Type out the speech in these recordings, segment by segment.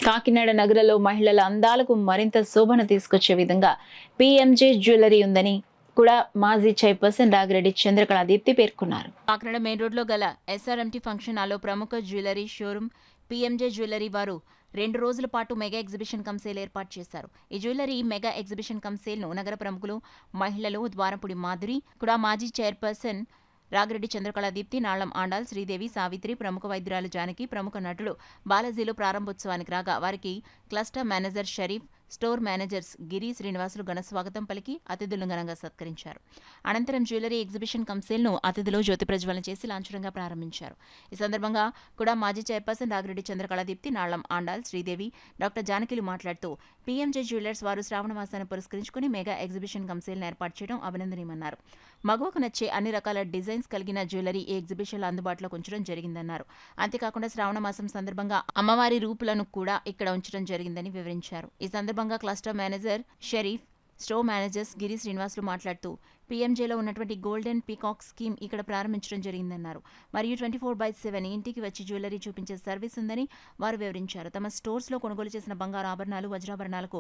కాకినాడ నగరంలో మహిళల అందాలకు మరింత శోభను తీసుకొచ్చే విధంగా పిఎంజే జ్యువెలరీ ఉందని కూడా మాజీ చైర్పర్సన్ రాగిరెడ్డి చంద్రకళ దీప్తి పేర్కొన్నారు. కాకినాడ మెయిన్ రోడ్లో గల ఎస్ఆర్ఎంటీ ఫంక్షన్ హాల్లో ప్రముఖ జ్యువెలరీ షోరూమ్ పిఎంజే జ్యువెలరీ వారు 2 రోజుల పాటు మెగా ఎగ్జిబిషన్ కమ్ సేల్ ఏర్పాటు చేశారు. ఈ jewellery mega exhibition cum sale ను నగర ప్రముఖులు, మహిళలు ద్వారంపూడి మాధురి, కూడా మాజీ చైర్పర్సన్ రాగిరెడ్డి చంద్రకళ దీప్తి, నాళ్లం ఆండాల్, శ్రీదేవి, సావిత్రి, ప్రముఖ వైద్యురాలు జానకి, ప్రముఖ నటుడు బాలాజీలు ప్రారంభోత్సవానికి రాగా వారికి cluster manager Sharif, store managers Giri, Srinivasulu ఘన స్వాగతం పలికి అతిథులను ఘనంగా సత్కరించారు. అనంతరం జ్యువెలరీ ఎగ్జిబిషన్ కమ్ సేల్ ను అతిథులు జ్యోతి ప్రజ్వలన చేసి లాంఛనంగా ప్రారంభించారు. ఈ సందర్భంగా కూడా మాజీ చైర్పర్సన్ రాగిరెడ్డి చంద్రకళ దీప్తి, నాళ్లం ఆండాల్, శ్రీదేవి, డాక్టర్ జానకిలు మాట్లాడుతూ పీఎంజే జ్యువెలర్స్ వారు శ్రావణ మాసాన్ని పురస్కరించుకుని మెగా ఎగ్జిబిషన్ కమ్ సేల్ ను ఏర్పాటు చేయడం అభినందనీయమన్నారు. మగువకు నచ్చే అన్ని రకాల డిజైన్స్ కలిగిన జ్యువెలరీ ఈ ఎగ్జిబిషన్లో అందుబాటులోకి ఉంచడం జరిగిందన్నారు. అంతేకాకుండా శ్రావణ మాసం సందర్భంగా అమ్మవారి రూపులను కూడా ఇక్కడ ఉంచడం జరిగిందని వివరించారు. ఈ సందర్భంగా cluster manager Sharif, store managers Giri, Srinivasulu మాట్లాడుతూ పీఎంజేలో ఉన్నటువంటి గోల్డెన్ పీకాక్ స్కీమ్ ఇక్కడ ప్రారంభించడం జరిగిందన్నారు. మరియు 24/7 ఇంటికి వచ్చి జ్యువెలరీ చూపించే సర్వీస్ ఉందని వారు వివరించారు. తమ స్టోర్స్లో కొనుగోలు చేసిన బంగారు ఆభరణాలు, వజ్రాభరణాలకు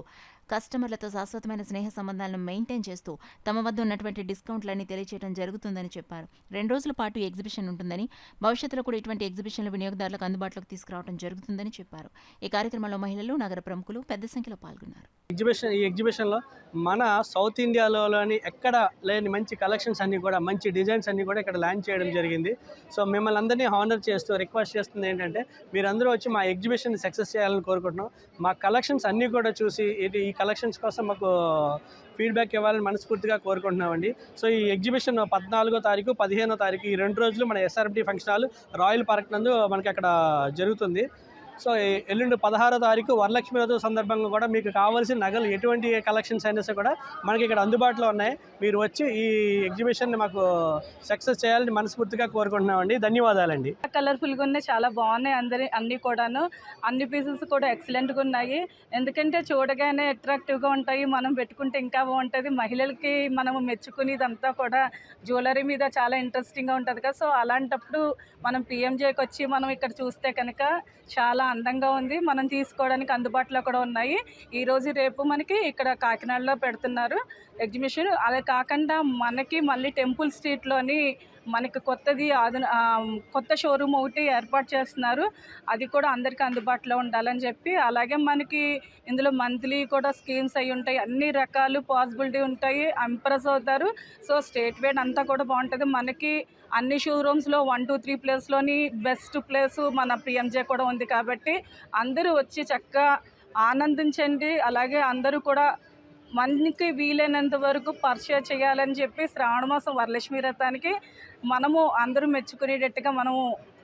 కస్టమర్లతో శాశ్వతమైన స్నేహ సంబంధాలను మెయింటైన్ చేస్తూ తమ వద్ద ఉన్నటువంటి డిస్కౌంట్లన్నీ తెలియజేయడం జరుగుతుందని చెప్పారు. 2 రోజుల పాటు ఈ ఎగ్జిబిషన్ ఉంటుందని, భవిష్యత్తులో కూడా ఇటువంటి ఎగ్జిబిషన్లు వినియోగదారులకు అందుబాటులోకి తీసుకురావడం జరుగుతుందని చెప్పారు. ఈ కార్యక్రమంలో మహిళలు, నగర ప్రముఖులు పెద్ద సంఖ్యలో పాల్గొన్నారు. ఈ ఎగ్జిబిషన్లో మన సౌత్ ఇండియాలోని ఎక్కడ లేని మంచి కలెక్షన్స్ అన్నీ కూడా, మంచి డిజైన్స్ అన్నీ కూడా ఇక్కడ లాంచ్ చేయడం జరిగింది. సో మిమ్మల్ని అందరినీ హానర్ చేస్తూ రిక్వెస్ట్ చేస్తుంది ఏంటంటే, మీరందరూ వచ్చి మా ఎగ్జిబిషన్ సక్సెస్ చేయాలని కోరుకుంటున్నాం. మా కలెక్షన్స్ అన్నీ కూడా చూసి ఈ కలెక్షన్స్ కోసం మాకు ఫీడ్బ్యాక్ ఇవ్వాలని మనస్ఫూర్తిగా కోరుకుంటున్నామండి. సో ఈ ఎగ్జిబిషన్ 14వ తారీఖు, 15వ తారీఖు ఈ 2 రోజులు మన SRMT function hall royal park నందు మనకి అక్కడ జరుగుతుంది. సో ఎల్లుండి 16వ తారీఖు వరలక్ష్మి రోజు సందర్భంగా కూడా మీకు కావాల్సిన నగలు ఎటువంటి కలెక్షన్స్ అయినా కూడా మనకి ఇక్కడ అందుబాటులో ఉన్నాయి. మీరు వచ్చి ఈ ఎగ్జిబిషన్ని మాకు సక్సెస్ చేయాలని మనస్ఫూర్తిగా కోరుకుంటున్నామండి. ధన్యవాదాలండి. కలర్ఫుల్గా ఉన్నాయి, చాలా బాగున్నాయి. అన్నీ కూడాను అన్ని పీసెస్ కూడా ఎక్సలెంట్గా ఉన్నాయి. ఎందుకంటే చూడగానే అట్రాక్టివ్గా ఉంటాయి, మనం పెట్టుకుంటే ఇంకా బాగుంటుంది. మహిళలకి మనము మెచ్చుకునేదంతా కూడా జ్యువెలరీ మీద చాలా ఇంట్రెస్టింగ్గా ఉంటుంది కదా. సో అలాంటప్పుడు మనం పిఎంజేకి వచ్చి మనం ఇక్కడ చూస్తే కనుక చాలా అందంగా ఉంది. మనం తీసుకోవడానికి అందుబాటులో కూడా ఉన్నాయి. ఈరోజు రేపు మనకి ఇక్కడ కాకినాడలో పెడుతున్నారు ఎగ్జిబిషన్. అదే కాకుండా మనకి మళ్ళీ టెంపుల్ స్ట్రీట్లోని మనకి కొత్త షోరూమ్ ఒకటి ఏర్పాటు చేస్తున్నారు. అది కూడా అందరికీ అందుబాటులో ఉండాలని చెప్పి, అలాగే మనకి ఇందులో మంత్లీ కూడా స్కీమ్స్ అవి ఉంటాయి. అన్ని రకాలు పాసిబిలిటీ ఉంటాయి. ఇంప్రెస్ అవుతారు. సో స్టేట్ వైడ్ అంతా కూడా బాగుంటుంది. మనకి అన్ని షోరూమ్స్లో 1, 2, 3 ప్లేస్లోని బెస్ట్ ప్లేసు మన పిఎంజే కూడా ఉంది. కాబట్టి అందరూ వచ్చి చక్కగా ఆనందించండి. అలాగే అందరూ కూడా మనకి వీలైనంత వరకు పర్చేజ్ చేయాలని చెప్పి శ్రావణ మాసం వరలక్ష్మి వ్రతానికి మనము అందరూ మెచ్చుకునేటట్టుగా మనము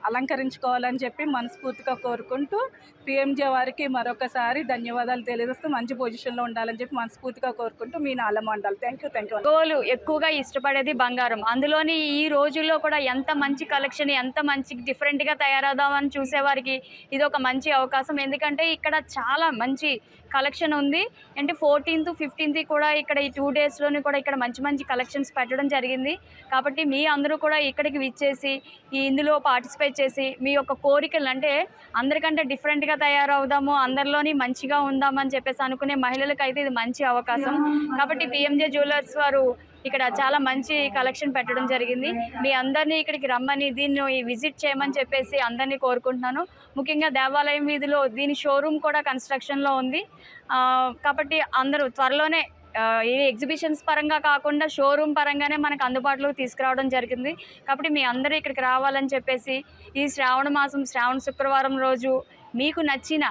అలంకరించుకోవాలని చెప్పి మనస్ఫూర్తిగా కోరుకుంటూ పిఎంజే వారికి మరొకసారి ధన్యవాదాలు తెలియజేస్తూ మంచి పొజిషన్లో ఉండాలని చెప్పి మనస్ఫూర్తిగా కోరుకుంటూ మీ నాళ్ళ మండలి. Thank you. గోలు ఎక్కువగా ఇష్టపడేది బంగారం. అందులోని ఈ రోజుల్లో కూడా ఎంత మంచి కలెక్షన్, ఎంత మంచి డిఫరెంట్గా తయారవుదామని చూసేవారికి ఇది ఒక మంచి అవకాశం. ఎందుకంటే ఇక్కడ చాలా మంచి కలెక్షన్ ఉంది. అంటే 14th, 15th కూడా ఇక్కడ ఈ 2 డేస్లోని కూడా ఇక్కడ మంచి మంచి కలెక్షన్స్ పెట్టడం జరిగింది. కాబట్టి మీ అందరూ కూడా ఇక్కడికి విచ్చేసి ఇందులో పార్టిసిపేట్ చేసి మీ యొక్క కోరికలు, అంటే అందరికంటే డిఫరెంట్గా తయారవుదాము, అందరిలోని మంచిగా ఉందామని చెప్పేసి అనుకునే మహిళలకు అయితే ఇది మంచి అవకాశం. కాబట్టి పిఎంజే జ్యువెలర్స్ వారు ఇక్కడ చాలా మంచి కలెక్షన్ పెట్టడం జరిగింది. మీ అందరినీ ఇక్కడికి రమ్మని, దీన్ని విజిట్ చేయమని చెప్పేసి అందరినీ కోరుకుంటున్నాను. ముఖ్యంగా దేవాలయం వీధిలో దీని షోరూమ్ కూడా కన్స్ట్రక్షన్లో ఉంది. కాబట్టి అందరూ త్వరలోనే ఈ ఎగ్జిబిషన్స్ పరంగా కాకుండా షోరూమ్ పరంగానే మనకు అందుబాటులోకి తీసుకురావడం జరిగింది. కాబట్టి మీ అందరూ ఇక్కడికి రావాలని చెప్పేసి, ఈ శ్రావణ మాసం శ్రావణ శుక్రవారం రోజు మీకు నచ్చిన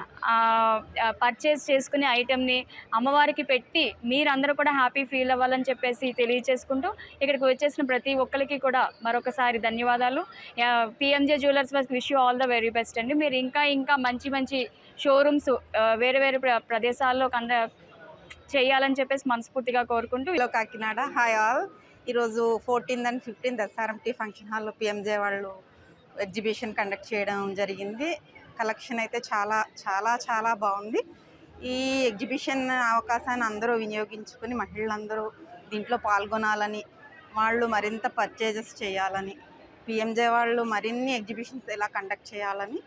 పర్చేస్ చేసుకునే ఐటెంని అమ్మవారికి పెట్టి మీరందరూ కూడా హ్యాపీ ఫీల్ అవ్వాలని చెప్పేసి తెలియచేసుకుంటూ, ఇక్కడికి వచ్చేసిన ప్రతి ఒక్కరికి కూడా మరొకసారి ధన్యవాదాలు. PMJ jewellers wish you all the very best అండి. మీరు ఇంకా మంచి మంచి షోరూమ్స్ వేరే ప్రదేశాల్లో చేయాలని చెప్పేసి మనస్ఫూర్తిగా కోరుకుంటూ. Kakinada hi all. ఈరోజు 14th and 15th SRMT function హాల్లో పిఎంజే వాళ్ళు ఎగ్జిబిషన్ కండక్ట్ చేయడం జరిగింది. కలెక్షన్ అయితే చాలా చాలా చాలా బాగుంది. ఈ ఎగ్జిబిషన్ అవకాశాన్ని అందరూ వినియోగించుకుని మహిళలందరూ దీంట్లో పాల్గొనాలని, వాళ్ళు మరింత పర్చేజెస్ చేయాలని, పిఎంజే వాళ్ళు మరిన్ని ఎగ్జిబిషన్స్ ఎలా కండక్ట్ చేయాలని,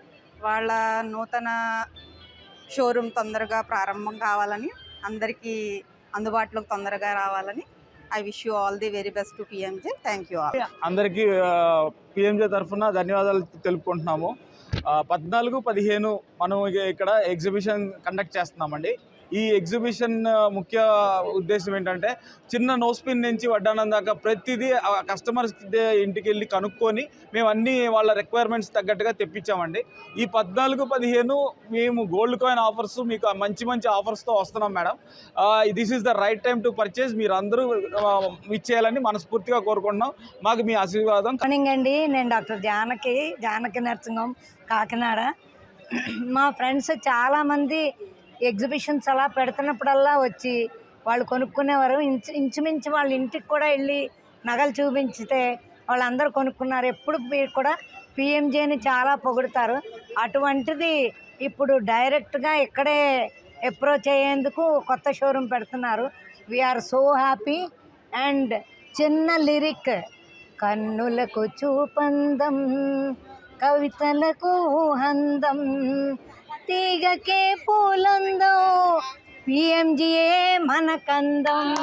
వాళ్ళ నూతన షోరూమ్ తొందరగా ప్రారంభం కావాలని, అందరికీ అందుబాటులోకి తొందరగా రావాలని. I wish you all the very best to PMJ. Thank you all. అందరికీ పిఎంజే తరఫున ధన్యవాదాలు తెలుపుకుంటున్నాము. 14, 15 మనం ఇక్కడ ఎగ్జిబిషన్ కండక్ట్ చేస్తున్నామండి. ఈ ఎగ్జిబిషన్ ముఖ్య ఉద్దేశం ఏంటంటే చిన్న నోస్పిన్ నుంచి వడ్డానం దాకా ప్రతిదీ కస్టమర్స్ ఇంటికి వెళ్ళి కనుక్కొని మేము అన్నీ వాళ్ళ రిక్వైర్మెంట్స్ తగ్గట్టుగా తెప్పించామండి. ఈ 14, 15 మేము గోల్డ్ కాయిన్ ఆఫర్స్ మీకు మంచి మంచి ఆఫర్స్తో వస్తున్నాం madam. This is the right time to purchase. మీరు అందరూ ఇచ్చేయాలని మనస్ఫూర్తిగా కోరుకుంటున్నాం. మాకు మీ ఆశీర్వాదం. మార్నింగ్ అండి, నేను doctor Janaki nursing home Kakinada. మా ఫ్రెండ్స్ చాలామంది ఎగ్జిబిషన్స్ అలా పెడుతున్నప్పుడల్లా వచ్చి వాళ్ళు కొనుక్కునేవారు. ఇంచుమించు వాళ్ళ ఇంటికి కూడా వెళ్ళి నగలు చూపించితే వాళ్ళందరూ కొనుక్కున్నారు. ఎప్పుడు కూడా పిఎంజేని చాలా పొగుడుతారు. అటువంటిది ఇప్పుడు డైరెక్ట్గా ఇక్కడే అప్రోచ్ అయ్యేందుకు కొత్త షోరూమ్ పెడుతున్నారు. We're so happy. అండ్ చిన్న లిరిక్, కన్నులకు చూపందం, కవితలకు అందం, తీగకే పూలందో, పిఎంజియే మనకందం.